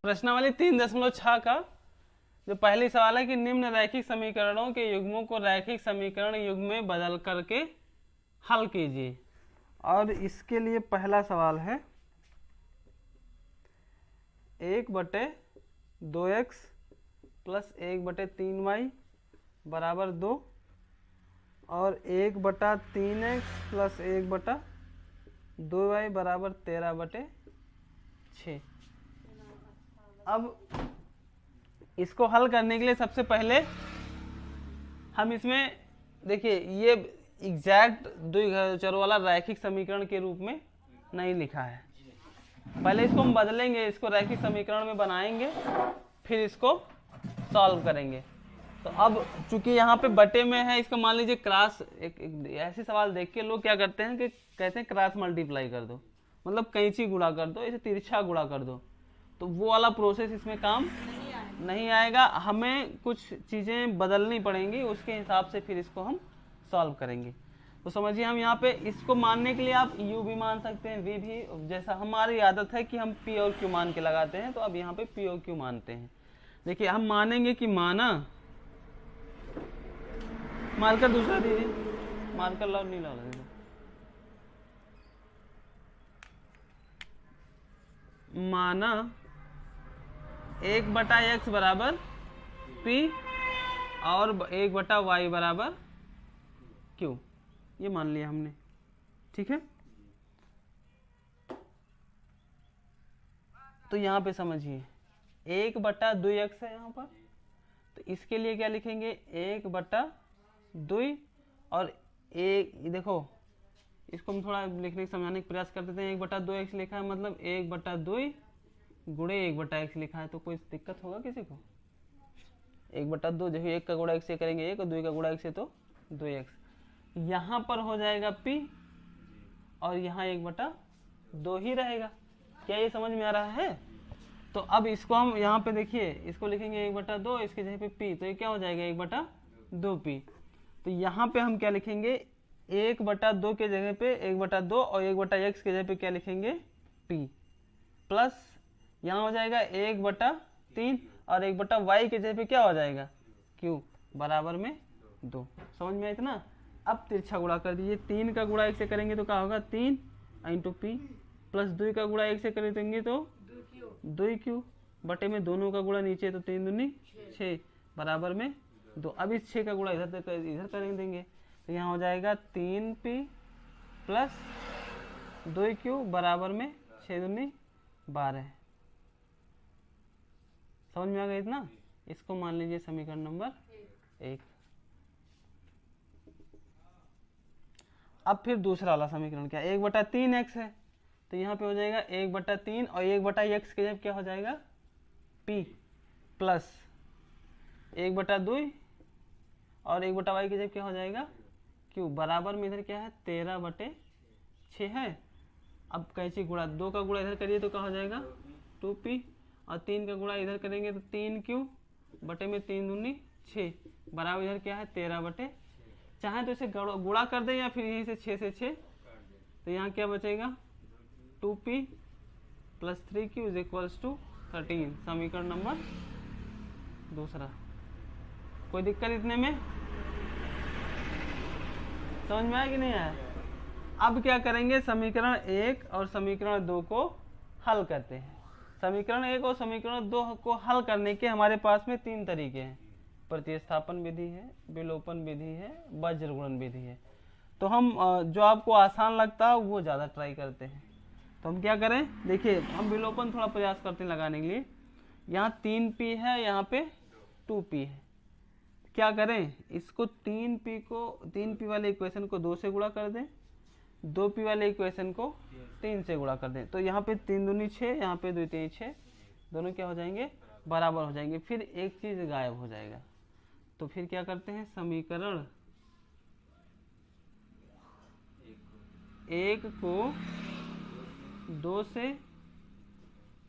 प्रश्नावली 3.6 का जो पहली सवाल है कि निम्न रैखिक समीकरणों के युग्मों को रैखिक समीकरण युग्म में बदल करके हल कीजिए। और इसके लिए पहला सवाल है 1/2x प्लस 1/3y बराबर 2 और 1/3x प्लस 1/2y बराबर 13/6। अब इसको हल करने के लिए सबसे पहले हम इसमें देखिए ये एग्जैक्ट द्विघात वाला रैखिक समीकरण के रूप में नहीं लिखा है। पहले इसको हम बदलेंगे, इसको रैखिक समीकरण में बनाएंगे, फिर इसको सॉल्व करेंगे। तो अब चूंकि यहाँ पे बटे में है, इसको मान लीजिए क्रॉस, एक ऐसे सवाल देख के लोग क्या करते हैं कि कहते हैं क्रॉस मल्टीप्लाई कर दो, मतलब कैंची गुणा कर दो, इसे तिरछा गुणा कर दो। तो वो वाला प्रोसेस इसमें काम नहीं आएगा। हमें कुछ चीज़ें बदलनी पड़ेंगी, उसके हिसाब से फिर इसको हम सॉल्व करेंगे। तो समझिए हम यहाँ पे इसको मानने के लिए आप u भी मान सकते हैं, v भी, जैसा हमारी आदत है कि हम p और q मान के लगाते हैं। तो अब यहाँ पे p और q मानते हैं। देखिए हम मानेंगे कि माना, मार्कर दूसरा दीजिए, मार्कर लाओ, नीला वाला दीजिए। माना 1/x बराबर p और 1/y बराबर q, ये मान लिया हमने, ठीक है। तो यहाँ पे समझिए 1/2x है यहाँ पर, तो इसके लिए क्या लिखेंगे 1/2 और एक, देखो इसको हम थोड़ा लिखने समझाने का प्रयास कर देते हैं। 1/2x लिखा है मतलब 1/2 गुणे 1/x लिखा है, तो कोई दिक्कत होगा किसी को? 1/2 देखो, 1 का गुणा x से करेंगे 1 और 2 का गुणा x से तो 2x। यहाँ पर हो जाएगा p और यहाँ 1/2 ही रहेगा। क्या ये समझ में आ रहा है? तो अब इसको हम यहाँ पे देखिए, इसको लिखेंगे 1/2, इसके जगह पे p, तो ये क्या हो जाएगा 1/2p। तो यहाँ पे हम क्या लिखेंगे 1/2 के जगह पे 1/2 और 1/x के जगह पे क्या लिखेंगे p, प्लस यहाँ हो जाएगा 1/3 और 1/y के जगह पे क्या हो जाएगा q बराबर में 2। समझ में आया इतना? अब तिरछा गुणा कर दीजिए, 3 का गुणा 1 से करेंगे तो क्या होगा 3 इंटू पी, प्लस 2 का गुणा 1 से करेंगे तो 2q बटे में दोनों का गुणा नीचे, तो 3 दूनी 6 बराबर में 2। अब इस 6 का गुणा इधर कर देंगे, तो यहाँ हो जाएगा 3p प्लस 2q बराबर में 6 दूनी 12। समझ में आ गया इतना? इसको मान लीजिए समीकरण नंबर 1। अब फिर दूसरा वाला समीकरण क्या है, 1/3x है, तो यहाँ पे हो जाएगा 1/3 और 1/x के जब क्या हो जाएगा p प्लस 1/2 और 1/y के जब क्या हो जाएगा q बराबर में इधर क्या है 13/6 है। अब कैसे गुणा, 2 का गुणा इधर करिए तो क्या हो जाएगा 2p और 3 का गुणा इधर करेंगे तो 3q बटे में 3 दूनी 6 बराबर इधर क्या है 13/। चाहे तो इसे गुणा कर दें या फिर यहीं से 6 से 6, तो यहाँ क्या बचेगा 2p plus 3q is equals to 13। समीकरण नंबर दूसरा। कोई दिक्कत इतने में? समझ में आया कि नहीं आया? अब क्या करेंगे, समीकरण 1 और समीकरण 2 को हल करते हैं। समीकरण 1 और समीकरण 2 को हल करने के हमारे पास में 3 तरीके हैं। प्रतिस्थापन विधि है, विलोपन विधि है, वज्रगुणन विधि है। तो हम जो आपको आसान लगता है वो ज़्यादा ट्राई करते हैं। तो हम क्या करें, देखिए हम विलोपन थोड़ा प्रयास करते हैं लगाने के लिए। यहाँ 3p है, यहाँ पे 2p है। क्या करें, इसको 3p वाले इक्वेशन को 2 से गुणा कर दें, 2p वाले इक्वेशन को 3 से गुणा कर दें। तो यहाँ पे 3 दूनी 6, यहाँ पे 2 3 6, दोनों क्या हो जाएंगे बराबर हो जाएंगे। फिर एक चीज गायब हो जाएगा। तो फिर क्या करते हैं, समीकरण 1 को 2 से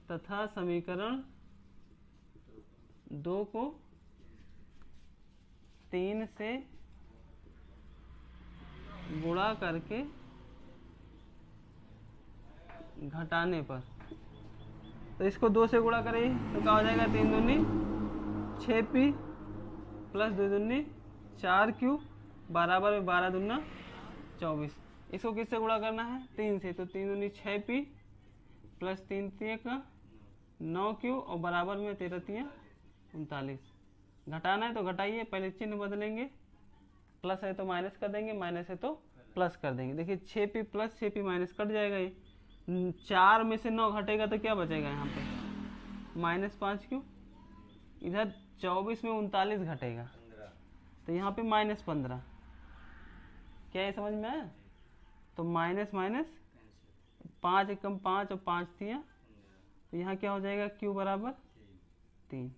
तथा समीकरण 2 को 3 से गुणा करके घटाने पर तो इसको 2 से गुणा करें तो क्या हो जाएगा, 3 दूनी 6p प्लस 2 दूनी 4q बराबर में 12 दूना 24। इसको किससे गुणा करना है, 3 से, तो 3 दूनी 6p प्लस 3 3 9q और बराबर में 13 3 39। घटाना है तो घटाइए, पहले चिन्ह बदलेंगे, प्लस है तो माइनस कर देंगे, माइनस है तो प्लस कर देंगे। देखिए 6p plus 6p minus cut जाएगा, ये 4 में से 9 घटेगा तो क्या बचेगा यहाँ पे, -5q। इधर 24 में 39 घटेगा तो यहाँ पे -15। क्या ये समझ में आया? तो माइनस माइनस 5 एकम 5 और 5 3, तो यहाँ क्या हो जाएगा, q बराबर 3।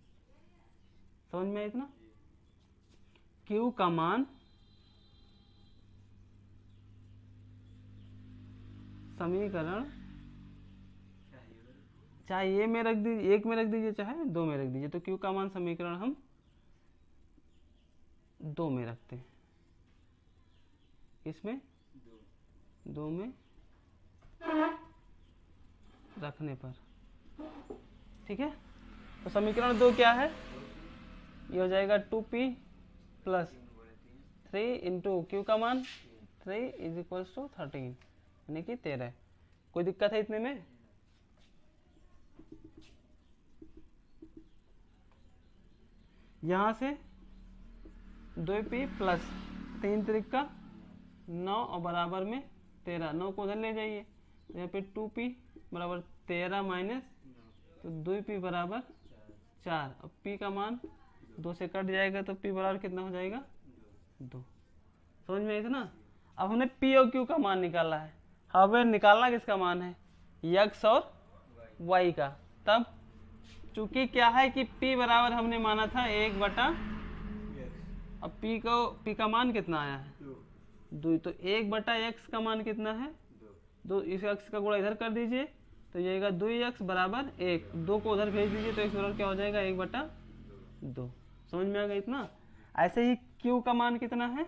समझ में आया इतना? q का मान समीकरण चाहे ये में रख दीजिए, एक में रख दीजिए, चाहे 2 में रख दीजिए, तो q का मान समीकरण हम 2 में रखते हैं। इसमें 2 में रखने पर, ठीक है। तो समीकरण 2 क्या है, ये हो जाएगा 2p प्लस 3 इंटू क्यू का मान 3 इज इक्वल्स टू 13, यानी कि 13। कोई दिक्कत है इतने में? यहां से 2p प्लस 3 त्रिका 9 और बराबर में 13, 9 को उधर ले जाइए तो यहाँ पे 2p बराबर 13 माइनस, तो 2p बराबर 4, और p का मान 2 से कट जाएगा तो p बराबर कितना हो जाएगा, 2। समझ में इतना? अब हमने p और q का मान निकाला है, हमें निकालना किसका मान है, x और y का। तब चूंकि क्या है कि p बराबर हमने माना था 1 बटा, अब p का मान कितना आया है, 2, तो 1 बटा x का मान कितना है, 2। इस x का गुणा इधर कर दीजिए तो ये आएगा 2x बराबर 1, 2 को उधर भेज दीजिए तो x बराबर क्या हो जाएगा, 1 बटा 2। समझ में आ गया इतना? ऐसे ही q का मान कितना है,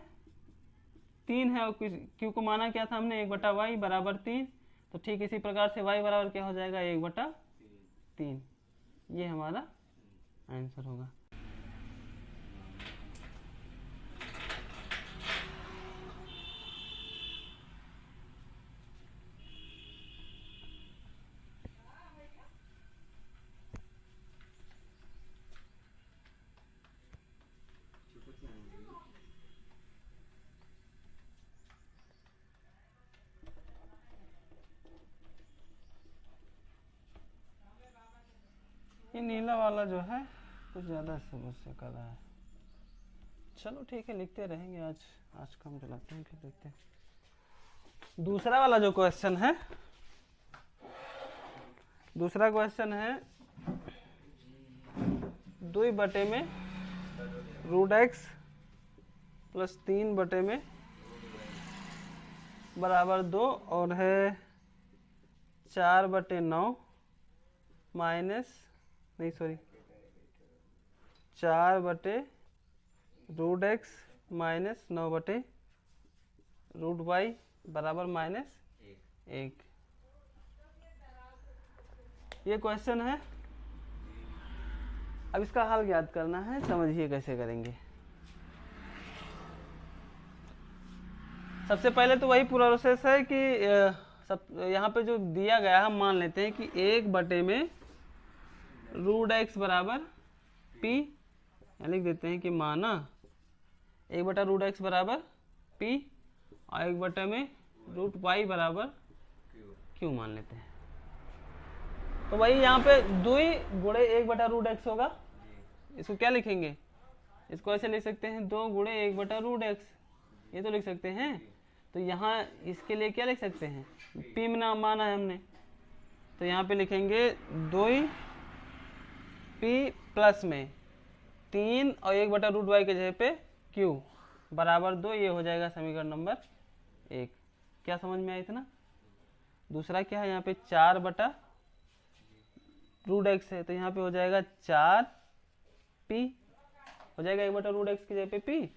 3 है, और q को माना क्या था हमने, 1 बटा y बराबर 3, तो ठीक इसी प्रकार से y बराबर क्या हो जाएगा, 1 बटा 3। ये हमारा आंसर होगा। ये नीला वाला जो है कुछ ज़्यादा समस्या कर रहा है। चलो ठीक है, लिखते रहेंगे, आज कम चलाते हैं, फिर देखते हैं। दूसरा वाला जो क्वेश्चन है, दूसरा क्वेश्चन है 2 बटे में √x प्लस 3 बटे में बराबर 2 और है 4 बटे 9 माइनस, नहीं सॉरी, 4 बटे √x माइनस 9 बटे √y बराबर -1। ये क्वेश्चन है। अब इसका हल याद करना है, समझिए कैसे करेंगे। सबसे पहले तो वही प्रोसेस है कि यहाँ पे जो दिया गया हम मान लेते हैं कि 1 बटे में √x बराबर p, लिख देते हैं कि माना 1 बटा √x बराबर p और 1 बटे में √y बराबर q मान लेते हैं। तो वही यहाँ पे 2 गुणे 1 बटा √x होगा। इसको क्या लिखेंगे, इसको ऐसे लिख सकते हैं 2 गुणे 1 बटा √x, ये तो लिख सकते हैं। तो यहाँ इसके लिए क्या लिख सकते हैं, p में नाम माना है हमने, तो यहाँ पे लिखेंगे 2p प्लस में 3 और 1 बटा √y के जगह पे q बराबर 2, ये हो जाएगा समीकरण नंबर 1। क्या समझ में आया इतना? दूसरा क्या है, यहाँ पे 4 बटा √x है, तो यहाँ पे हो जाएगा 4p हो जाएगा 1 बटा √x की जगह पे p,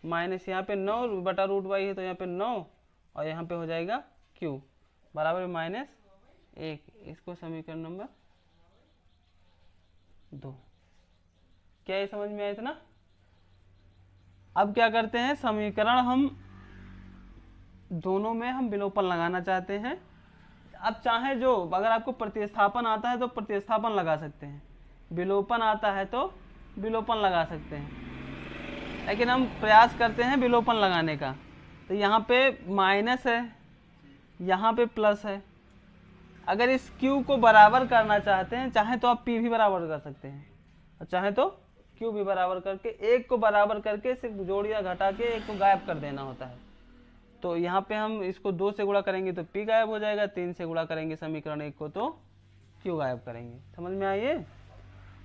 माइनस यहाँ पे 9 बटा √y है तो यहाँ पे 9 और यहाँ पे हो जाएगा q बराबर -1। इसको समीकरण नंबर 2। क्या ये समझ में आया इतना? अब क्या करते हैं, समीकरण हम दोनों में हम विलोपन लगाना चाहते हैं। अब चाहे जो, अगर आपको प्रतिस्थापन आता है तो प्रतिस्थापन लगा सकते हैं, विलोपन आता है तो विलोपन लगा सकते हैं, लेकिन हम प्रयास करते हैं विलोपन लगाने का। तो यहाँ पे माइनस है, यहाँ पे प्लस है। अगर इस q को बराबर करना चाहते हैं, चाहे तो आप p भी बराबर कर सकते हैं, और चाहे तो q भी बराबर करके, एक को बराबर करके सिर्फ जोड़ या घटा के एक को गायब कर देना होता है। तो यहाँ पे हम इसको 2 से गुणा करेंगे तो p गायब हो जाएगा, 3 से गुणा करेंगे समीकरण 1 को तो q गायब करेंगे। समझ में आइए?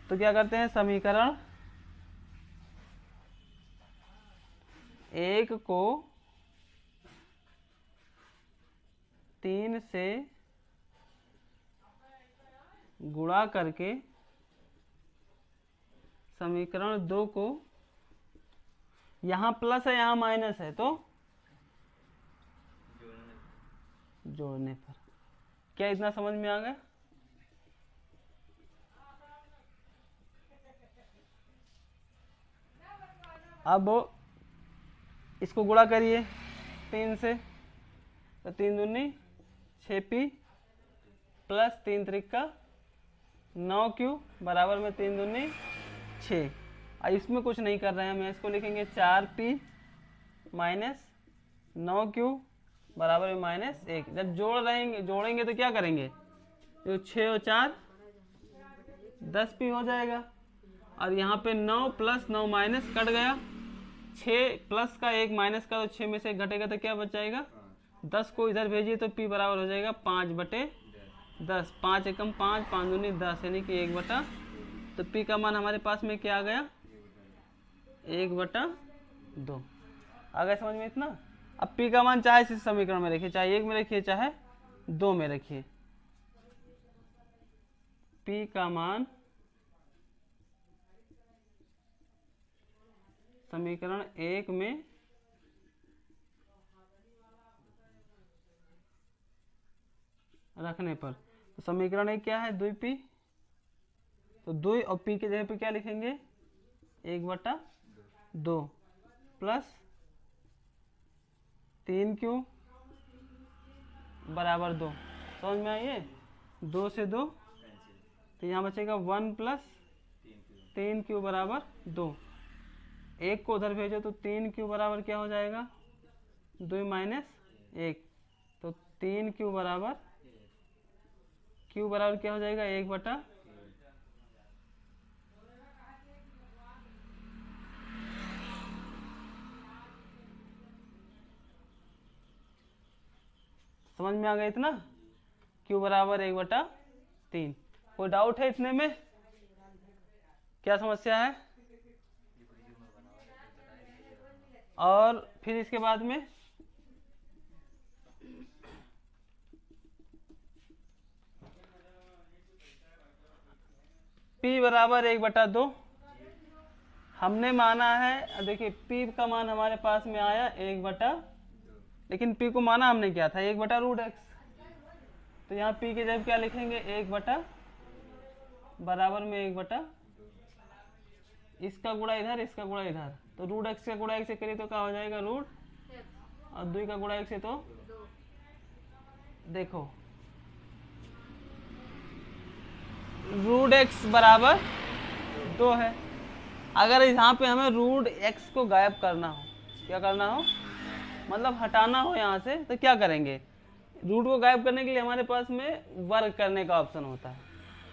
तो क्या करते हैं, समीकरण 1 को 3 से गुणा करके समीकरण 2 को, यहाँ प्लस है यहाँ माइनस है, तो जोड़ने पर। क्या इतना समझ में आ गया? अब इसको गुणा करिए 3 से, तो 3 दूनी 6p प्लस 3 त्रिका 9q बराबर में 3 दूनी 6। और इसमें कुछ नहीं कर रहे हैं, हम इसको लिखेंगे 4p माइनस 9q बराबर में माइनस 1। जब जोड़ेंगे तो क्या करेंगे, जो 6 और 4 10p हो जाएगा, और यहाँ पे 9 प्लस 9 माइनस कट गया, 6 प्लस का 1 माइनस का, तो 6 में से घटेगा तो क्या बच जाएगा, 10 को इधर भेजिए तो p बराबर हो जाएगा 5/10। 5 एकम 5, 5 दूनी 10, यानी कि 1/, तो p का मान हमारे पास में क्या आ गया, 1/2। आ गया समझ में इतना? अब p का मान चाहे इस समीकरण में रखिए, चाहे 1 में रखिए चाहे 2 में रखिए, p का मान समीकरण 1 में रखने पर, तो समीकरण 1 क्या है, 2p, तो 2 और p के जगह पे क्या लिखेंगे, 1/2 प्लस 3q बराबर 2। समझ में आइए? 2 से 2, तो यहाँ बचेगा 1 प्लस 3q बराबर 2। 1 को उधर भेजो तो 3q बराबर क्या हो जाएगा, 2 माइनस 1, तो 3q बराबर, q बराबर क्या हो जाएगा, 1/, समझ में आ गया इतना? q बराबर 1/3। कोई डाउट है इतने में? क्या समस्या है? और फिर इसके बाद में p बराबर 1/2 हमने माना है। देखिए p का मान हमारे पास में आया 1/, लेकिन p को माना हमने क्या था, 1/√x। तो यहाँ p के जब क्या लिखेंगे, 1/, बराबर में 1/, इसका गुणा इधर, इसका गुणा इधर, तो √x का गुणा 1 से करिए तो क्या हो जाएगा, रूट, और 2 का गुणा 1 से तो देखो √x बराबर 2 है। अगर यहाँ पे हमें √x को गायब करना हो, क्या करना हो, मतलब हटाना हो यहाँ से, तो क्या करेंगे, रूट को गायब करने के लिए हमारे पास में वर्ग करने का ऑप्शन होता है,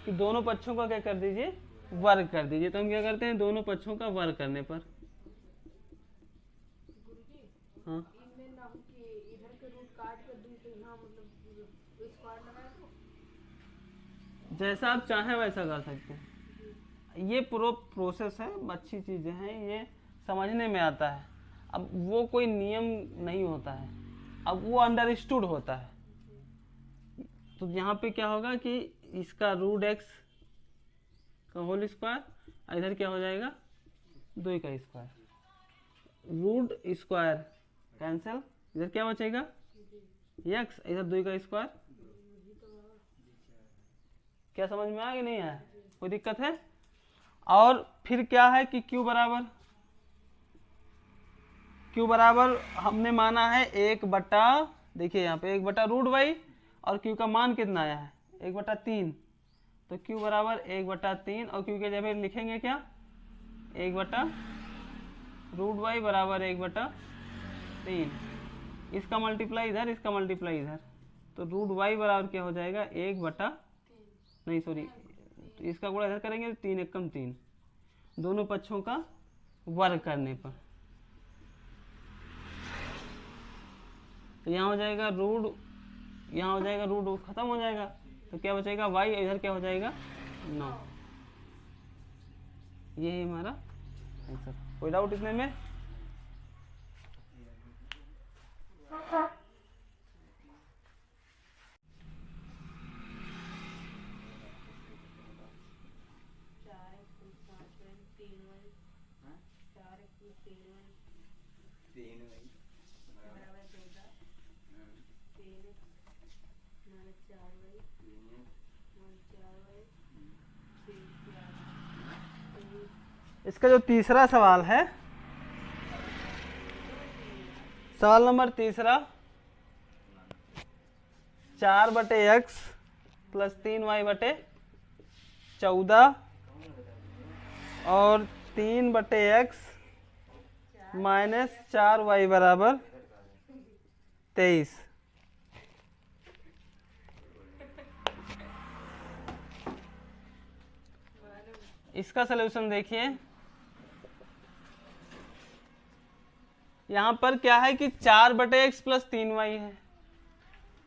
कि दोनों पक्षों का क्या कर दीजिए, वर्ग कर दीजिए। तो हम क्या करते हैं, दोनों पक्षों का वर्ग करने पर, हाँ जैसा आप चाहें वैसा कर सकते हैं। ये प्रोसेस है, अच्छी चीजें हैं, ये समझने में आता है। अब वो कोई नियम नहीं होता है, अब वो अंडरस्टूड होता है। तो यहाँ पे क्या होगा कि इसका √x का होल स्क्वायर, इधर क्या हो जाएगा, 2 का स्क्वायर, रूट स्क्वायर कैंसिल, इधर क्या बचेगा, x, इधर 2 का स्क्वायर। क्या समझ में आ गया, नहीं है? कोई दिक्कत है? और फिर क्या है कि q बराबर हमने माना है 1/, देखिए यहाँ पे 1/√y, और q का मान कितना आया है 1/3, तो q बराबर 1/3, और q के जगह लिखेंगे क्या 1/√y बराबर 1/3, इसका मल्टीप्लाई इधर, इसका मल्टीप्लाई इधर, तो √y बराबर क्या हो जाएगा 1/, नहीं सॉरी, तो इसका गुणा इधर करेंगे 3 एकम 3, दोनों पक्षों का वर्ग करने पर, तो यहाँ हो जाएगा रूट, यहाँ हो जाएगा रूट खत्म हो जाएगा, तो क्या बचेगा y, इधर क्या हो जाएगा 9। ये है हमारा आंसर। कोई डाउट इसमें में? इसका जो तीसरा सवाल है, सवाल नंबर तीसरा, 4/x + 3y/14 और 3/x - 4y बराबर 23। इसका सलूशन देखिए, यहाँ पर क्या है कि 4/x + 3y है,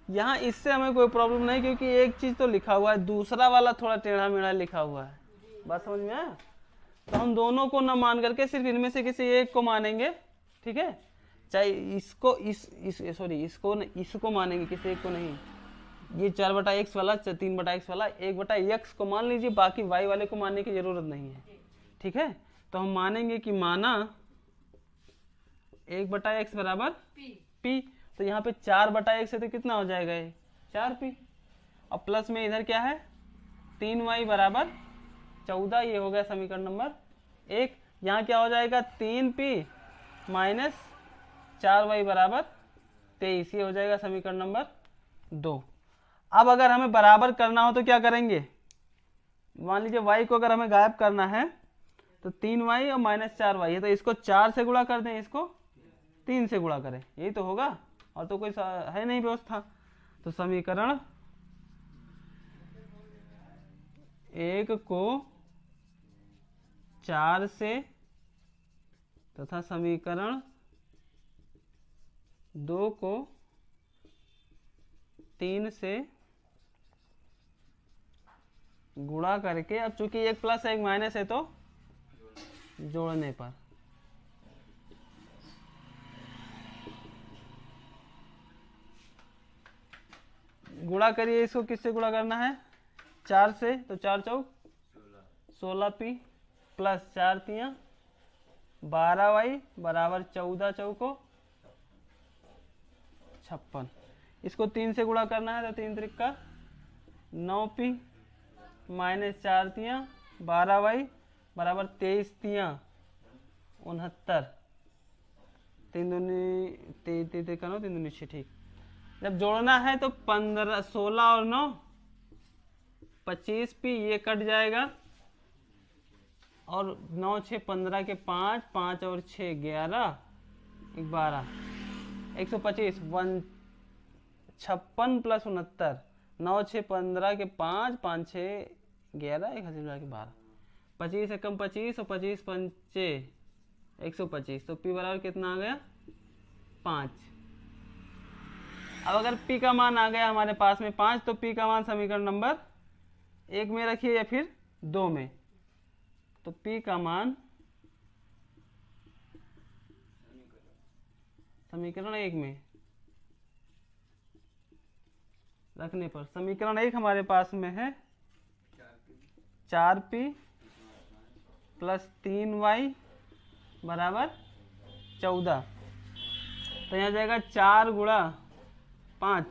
यहाँ इससे हमें कोई प्रॉब्लम नहीं, क्योंकि एक चीज तो लिखा हुआ है, दूसरा वाला थोड़ा टेढ़ा मेढ़ा लिखा हुआ है, बात समझ में आया? तो हम दोनों को न मान करके सिर्फ इनमें से किसी एक को मानेंगे, ठीक है, चाहे इसको इसको मानेंगे, किसी एक को नहीं। ये 4/x वाला, 3/x वाला, 1/x को मान लीजिए, बाकी y वाले को मानने की जरूरत नहीं है, ठीक है। तो हम मानेंगे कि माना 1/x बराबर p, तो यहाँ पे 4/x है तो कितना हो जाएगा ये 4p, और प्लस में इधर क्या है 3y बराबर 14, ये हो गया समीकरण नंबर 1। यहाँ क्या हो जाएगा 3p - 4y बराबर 23, ये हो जाएगा समीकरण नंबर 2। अब अगर हमें बराबर करना हो तो क्या करेंगे, मान लीजिए y को अगर हमें गायब करना है तो 3y और -4y है, तो इसको 4 से गुणा कर दें, इसको 3 से गुणा करें, यही तो होगा, और तो कोई है नहीं व्यवस्था। तो समीकरण 1 को 4 से तथा समीकरण 2 को 3 से गुणा करके, अब चूंकि एक प्लस एक माइनस है तो जोड़ने पर, गुणा करिए, इसको किससे गुणा करना है 4 से, तो 4 चौक 16p प्लस 4 तियां 12y बराबर 14 चौको 56। इसको 3 से गुणा करना है तो 3 त्रिका 9p - 4 तियां 12y बराबर 23 तियां 69, 3 दूनी 3 त्रिका 9, 3 दूनी 6, ठीक। जब जोड़ना है तो 15, 16 और 9 25p, ये कट जाएगा, और 9 6 15 के 5, 5 और 6 11 12, 125, 56 + 69, 9 6 15 के 5, 5 6 11, 1 के 12, 25 एकम 25 और 25 पंचे 125, तो p बराबर कितना आ गया 5। अब अगर p का मान आ गया हमारे पास में 5, तो p का मान समीकरण नंबर 1 में रखिए या फिर 2 में, तो p का मान समीकरण 1 में रखने पर, समीकरण 1 हमारे पास में है 4p + 3y बराबर 14, तो यहाँ जाएगा 4 गुणा 5,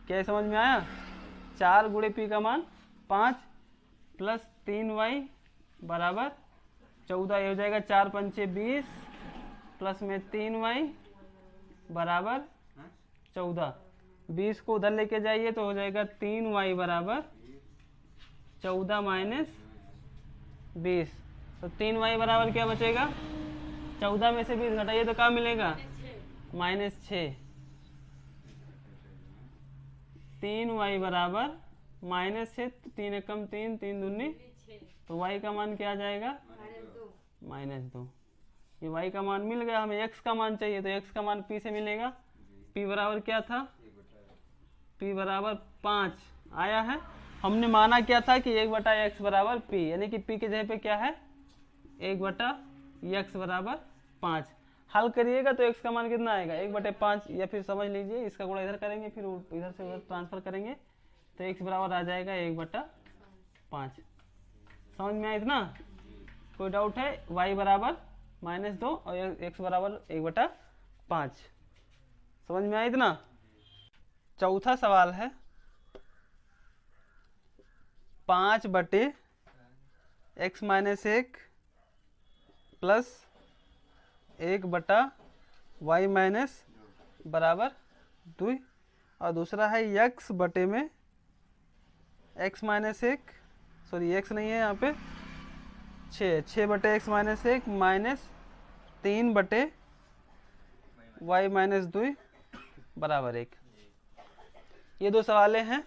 क्या समझ में आया, 4 गुणे p का मान 5 प्लस 3y बराबर 14, ये हो जाएगा 4 पंचे 20 प्लस में 3y बराबर 14। 20 को उधर लेके जाइए तो हो जाएगा 3y बराबर 14 माइनस 20। तो 3y बराबर क्या बचेगा, 14 में से 20 घटाइए तो क्या मिलेगा, -6। 3y बराबर -6, 3 एकम 3, 3 दूनी, तो y का मान क्या आ जाएगा, -2। ये y का मान मिल गया, हमें x का मान चाहिए तो x का मान p से मिलेगा। p बराबर क्या था, p बराबर 5 आया है। हमने माना क्या था कि 1/x बराबर p, यानी कि p की जगह पे क्या है 1/x बराबर 5। हल करिएगा तो x का मान कितना आएगा 1/5, या फिर समझ लीजिए इसका गुणा इधर करेंगे फिर इधर से उधर ट्रांसफर करेंगे तो x बराबर आ जाएगा 1/5। समझ में आया इतना, कोई डाउट है। y बराबर -2 और x बराबर 1/5। समझ में आया इतना। चौथा सवाल है 5/x - 1 प्लस 1/y बराबर 2, और दूसरा है x बटे में x - 1, सॉरी x नहीं है यहाँ पे, 6/x - 1 माइनस 3/y - 2 बराबर 1। ये दो सवाले हैं।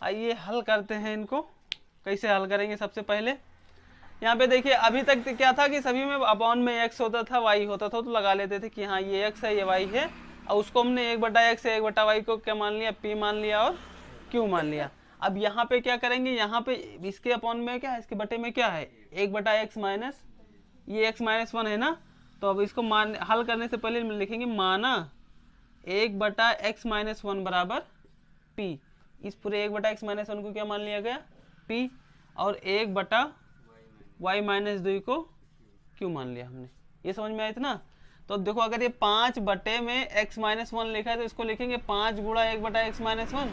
आइए हल करते हैं इनको। कैसे हल करेंगे, सबसे पहले यहाँ पे देखिए अभी तक क्या था कि सभी में अपॉन में x होता था y होता था, तो लगा लेते थे कि हाँ ये x है ये y है, और उसको हमने 1/x है 1/y को क्या मान लिया, p मान लिया और q मान लिया। अब यहाँ पे क्या करेंगे, यहाँ पे इसके अपॉन में क्या है, इसके बटे में क्या है 1/x माइनस ये x - 1 है ना, तो अब इसको मान हल करने से पहले लिखेंगे माना 1/x - 1 बराबर p। इस पूरे 1/x - 1 को क्या मान लिया गया p, और 1/y - 2 को q मान लिया हमने। ये समझ में आया इतना। तो देखो अगर ये 5 बटे में x - 1 लिखा है तो इसको लिखेंगे 5 गुणा 1/x - 1,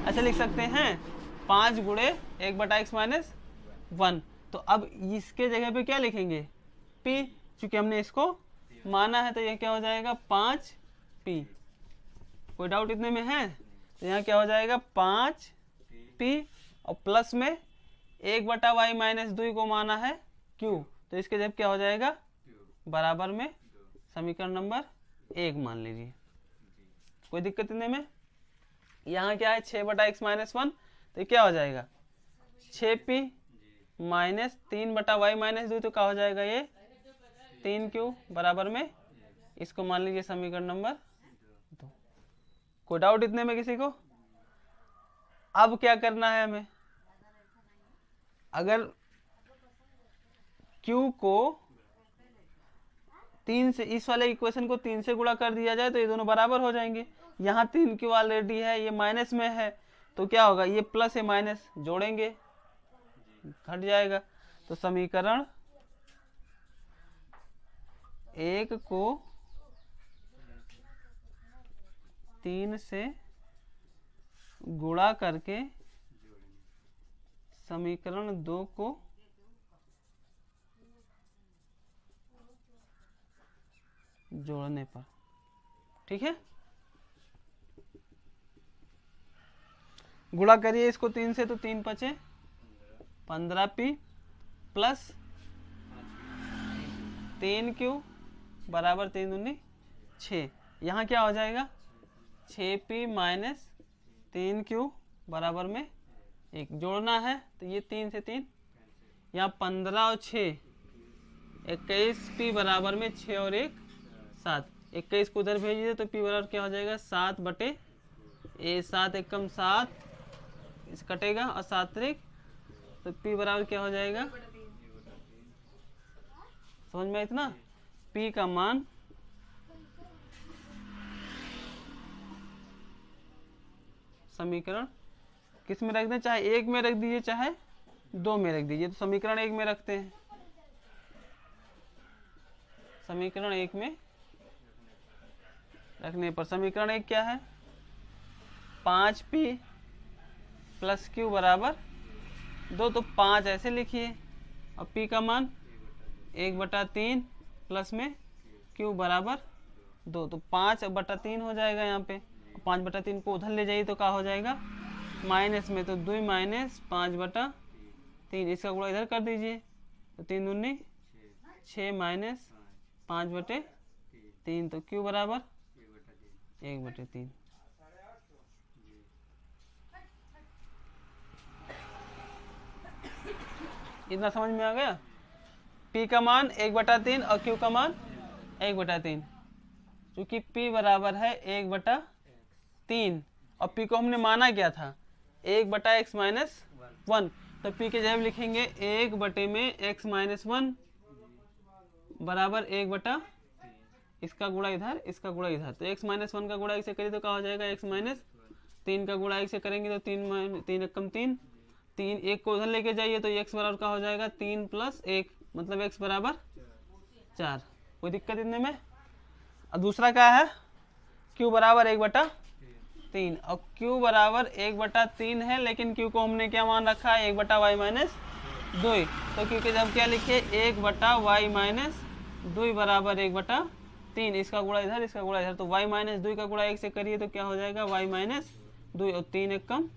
ऐसे लिख सकते हैं 5 गुणे 1/x - 1। तो अब इसके जगह पे क्या लिखेंगे p, चूंकि हमने इसको माना है तो ये क्या हो जाएगा 5p। कोई डाउट इतने में है, तो यहाँ क्या हो जाएगा 5p और प्लस में 1/y - 2 को माना है q, तो इसके जब क्या हो जाएगा बराबर में समीकरण नंबर 1 मान लीजिए। कोई दिक्कत इतने में। यहाँ क्या है 6/x - 1, तो क्या हो जाएगा 6p माइनस 3/y - 2, तो क्या हो जाएगा ये 3q बराबर में, इसको मान लीजिए समीकरण नंबर 2। कोई डाउट इतने में किसी को। अब क्या करना है हमें, अगर q को 3 से, इस वाले इक्वेशन को 3 से गुणा कर दिया जाए तो ये दोनों बराबर हो जाएंगे। यहाँ 3q ऑलरेडी है, ये माइनस में है, तो क्या होगा ये प्लस है माइनस जोड़ेंगे घट जाएगा। तो समीकरण 1 को 3 से गुणा करके समीकरण 2 को जोड़ने पर, ठीक है। गुणा करिए इसको 3 से, तो 3 बचे 15p प्लस 3q बराबर 3 दूनी 6। यहाँ क्या हो जाएगा 6p माइनस 3q बराबर में 1। जोड़ना है तो ये 3 से 3, यहाँ 15 और 6 21p बराबर में 6 और 1 7। 21 को उधर भेजिए तो p बराबर क्या हो जाएगा 7 एकम 7, इस कटेगा और 7 त्रिक, तो p बराबर क्या हो जाएगा, समझ में इतना। p का मान समीकरण किस में रख दें, चाहे 1 में रख दीजिए चाहे 2 में रख दीजिए। तो समीकरण 1 में रखते हैं, समीकरण 1 में रखने पर समीकरण 1 क्या है 5p प्लस q बराबर 2 तो 5 ऐसे लिखिए। अब p का मान 1/3 प्लस में q बराबर 2, तो 5/3 हो जाएगा यहाँ पे। 5/3 को उधर ले जाइए तो क्या हो जाएगा माइनस में, तो 2 माइनस 5/3, इसका गुणा इधर कर दीजिए तो 3 दूनी 6 माइनस 5/3, तो q बराबर 1/3। इतना समझ में आ गया। p का मान 1/3 और q का मान 1/3, क्योंकि p बराबर है 1/3 और p को हमने माना क्या था 1/x माइनस 1, तो p के जगह लिखेंगे 1/x-1 बराबर 1/, इसका गुणा इधर, इसका गुणा इधर, तो x-1 का गुणा एक से करिए तो क्या हो जाएगा x-3 का गुणा एक से करेंगे तो 3 एकम 3, 3 एक को उधर लेके जाइए तो x बराबर क्या हो जाएगा 3 + 1, मतलब x बराबर 4। कोई दिक्कत इतने में। और दूसरा क्या है q बराबर 1/3, और q बराबर 1/3 है, लेकिन q को हमने क्या मान रखा है 1/y-2, तो q के जब क्या लिखिए 1/y-2 बराबर 1/3, इसका गुणा इधर, इसका गुणा इधर, तो y-2 का गुणा 1 से करिए तो क्या हो जाएगा y-2, और 3 एकम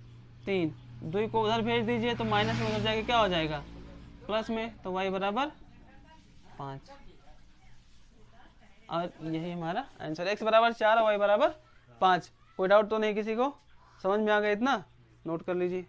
3, 2 को उधर भेज दीजिए तो माइनस में उधर जाके क्या हो जाएगा प्लस में, तो y बराबर 5, और यही हमारा आंसर। x बराबर 4 और y बराबर 5। कोई डाउट तो नहीं किसी को? समझ में आ गया इतना? नोट कर लीजिए।